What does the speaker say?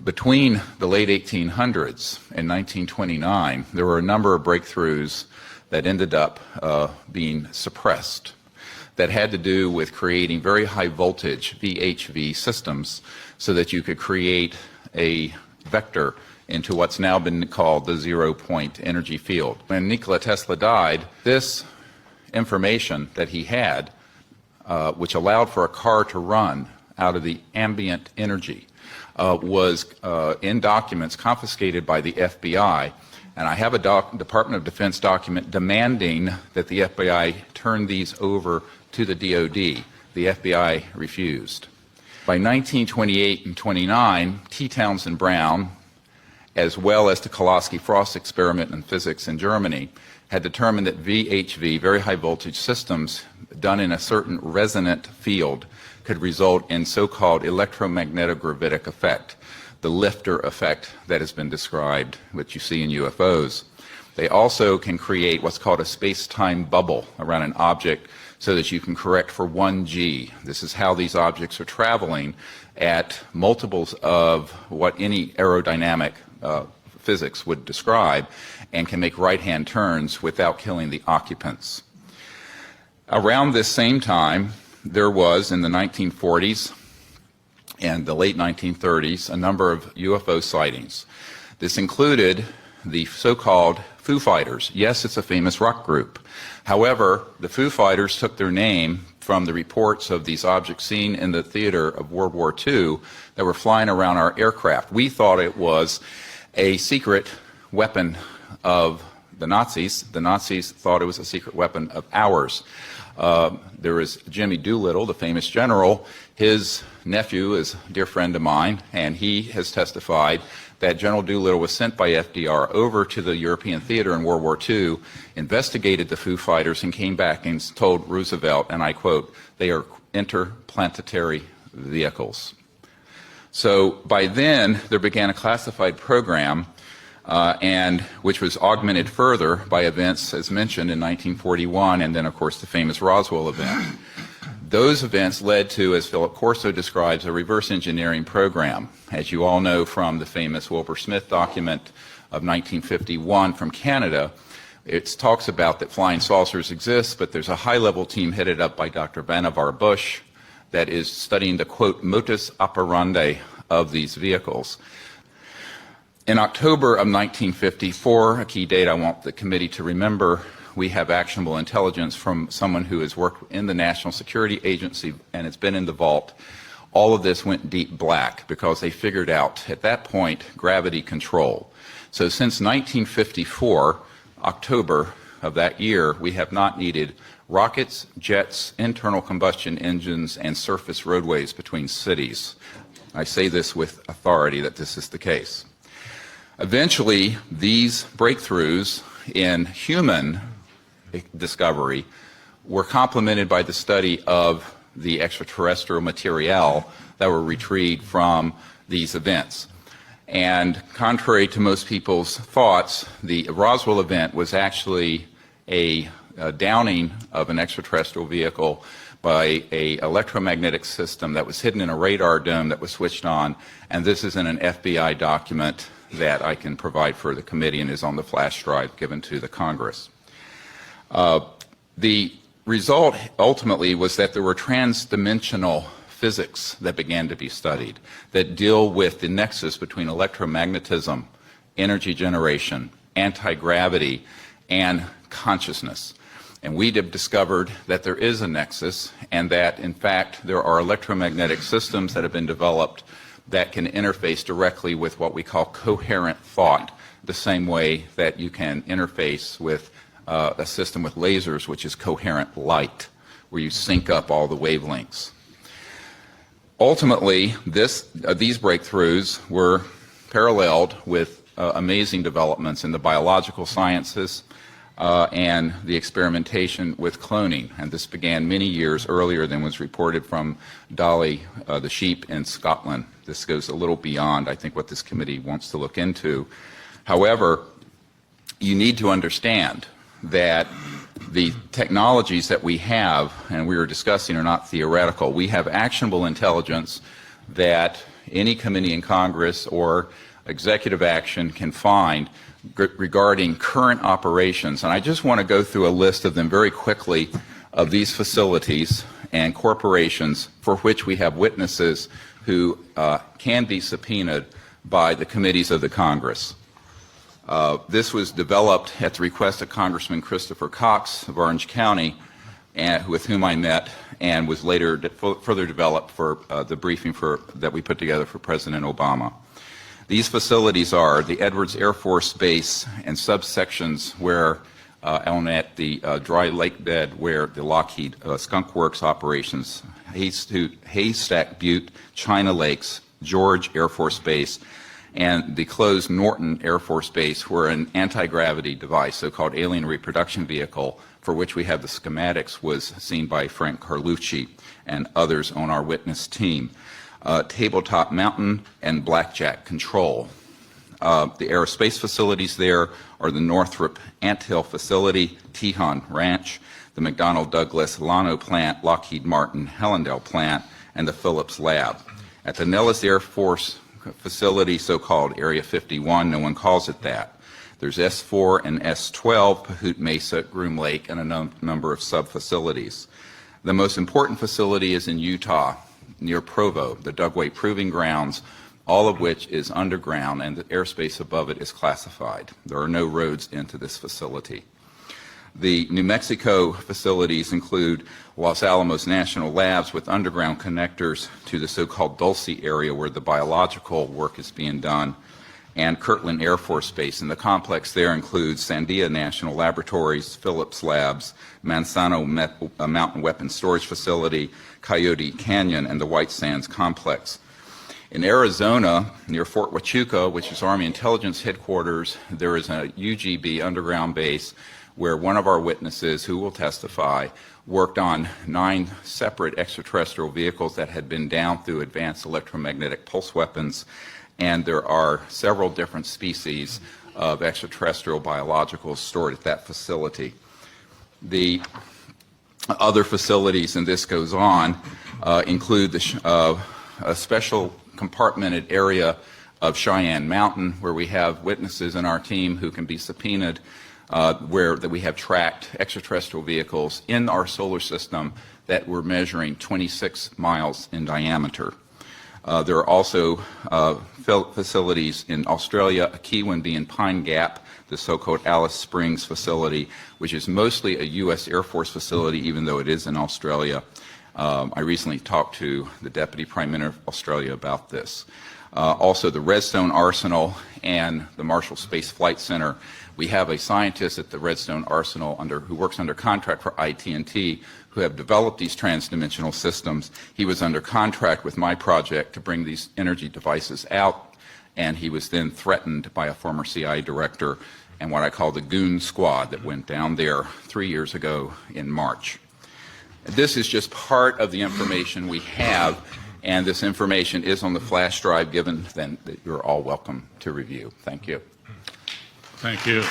Between the late 1800s and 1929, there were a number of breakthroughs that ended up being suppressed that had to do with creating very high voltage VHV systems so that you could create a vector into what's now been called the zero-point energy field. When Nikola Tesla died, this information that he had, which allowed for a car to run out of the ambient energy, was in documents confiscated by the FBI. And I have a Department of Defense document demanding that the FBI turn these over to the DoD. The FBI refused. By 1928 and 29, T. Townsend Brown, as well as the Kolosky-Frost experiment in physics in Germany, had determined that VHV, very high voltage systems, done in a certain resonant field could result in so-called electromagnetic-gravitic effect, the lifter effect that has been described, which you see in UFOs. They also can create what's called a space-time bubble around an object so that you can correct for 1G. This is how these objects are traveling at multiples of what any aerodynamic physics would describe, and can make right-hand turns without killing the occupants. Around this same time, there was, in the 1940s and the late 1930s, a number of UFO sightings. This included the so-called Foo Fighters. Yes, it's a famous rock group. However, the Foo Fighters took their name from the reports of these objects seen in the theater of World War II that were flying around our aircraft. We thought it was a secret weapon of the Nazis. The Nazis thought it was a secret weapon of ours. There is Jimmy Doolittle, the famous general. His nephew is a dear friend of mine, and he has testified that General Doolittle was sent by FDR over to the European theater in World War II, investigated the Foo Fighters, and came back and told Roosevelt, and I quote, "They are interplanetary vehicles." So by then, there began a classified program, and which was augmented further by events, as mentioned, in 1941, and then, of course, the famous Roswell event. Those events led to, as Philip Corso describes, a reverse engineering program. As you all know from the famous Wilbur Smith document of 1951 from Canada, it talks about that flying saucers exist, but there's a high-level team headed up by Dr. Vannevar Bush that is studying the, quote, modus operandi of these vehicles. In October of 1954, a key date I want the committee to remember, we have actionable intelligence from someone who has worked in the National Security Agency and has been in the vault. All of this went deep black because they figured out at that point gravity control. So since 1954, October of that year, we have not needed rockets, jets, internal combustion engines, and surface roadways between cities. I say this with authority that this is the case. Eventually, these breakthroughs in human discovery were complemented by the study of the extraterrestrial material that were retrieved from these events. And contrary to most people's thoughts, the Roswell event was actually a downing of an extraterrestrial vehicle by an electromagnetic system that was hidden in a radar dome that was switched on, and this is in an FBI document that I can provide for the committee and is on the flash drive given to the Congress. The result ultimately was that there were transdimensional physics that began to be studied that deal with the nexus between electromagnetism, energy generation, anti-gravity, and consciousness. And we have discovered that there is a nexus and that, in fact, there are electromagnetic systems that have been developed that can interface directly with what we call coherent thought, the same way that you can interface with a system with lasers, which is coherent light, where you sync up all the wavelengths. Ultimately, these breakthroughs were paralleled with amazing developments in the biological sciences and the experimentation with cloning. And this began many years earlier than was reported from Dolly the sheep in Scotland. This goes a little beyond, I think, what this committee wants to look into. However, you need to understand that the technologies that we have and we were discussing are not theoretical. We have actionable intelligence that any committee in Congress or executive action can find regarding current operations. And I just want to go through a list of them very quickly of these facilities and corporations for which we have witnesses who can be subpoenaed by the committees of the Congress. This was developed at the request of Congressman Christopher Cox of Orange County, with whom I met, and was later further developed for the briefing that we put together for President Obama. These facilities are the Edwards Air Force Base and subsections where at the dry lake bed where the Lockheed Skunk Works operations, Haystack Butte, China Lakes, George Air Force Base, and the closed Norton Air Force Base, where an anti-gravity device, so-called alien reproduction vehicle, for which we have the schematics, was seen by Frank Carlucci and others on our witness team. Tabletop Mountain and Blackjack Control. The aerospace facilities there are the Northrop Anthill Facility, Tejon Ranch, the McDonnell Douglas Llano Plant, Lockheed Martin Hellendale Plant, and the Phillips Lab. At the Nellis Air Force Facility, so-called Area 51, no one calls it that. There's S4 and S12, Pahut Mesa, Groom Lake, and a number of sub-facilities. The most important facility is in Utah, near Provo, the Dugway Proving Grounds, all of which is underground, and the airspace above it is classified. There are no roads into this facility. The New Mexico facilities include Los Alamos National Labs with underground connectors to the so-called Dulce area where the biological work is being done, and Kirtland Air Force Base. And the complex there includes Sandia National Laboratories, Phillips Labs, Manzano Mountain Weapons Storage Facility, Coyote Canyon, and the White Sands Complex. In Arizona, near Fort Huachuca, which is Army Intelligence Headquarters, there is a UGB underground base where one of our witnesses, who will testify, worked on 9 separate extraterrestrial vehicles that had been down through advanced electromagnetic pulse weapons, and there are several different species of extraterrestrial biologicals stored at that facility. The other facilities, and this goes on, include a special compartmented area of Cheyenne Mountain, where we have witnesses in our team who can be subpoenaed, where we have tracked extraterrestrial vehicles in our solar system that were measuring 26 miles in diameter. There are also facilities in Australia, a key one being Pine Gap, the so-called Alice Springs facility, which is mostly a U.S. Air Force facility, even though it is in Australia. I recently talked to the Deputy Prime Minister of Australia about this. Also, the Redstone Arsenal and the Marshall Space Flight Center. We have a scientist at the Redstone Arsenal who works under contract for IT&T, who have developed these transdimensional systems. He was under contract with my project to bring these energy devices out, and he was then threatened by a former CIA director and what I call the goon squad that went down there 3 years ago in March. This is just part of the information we have, and this information is on the flash drive given, then that you're all welcome to review. Thank you. Thank you.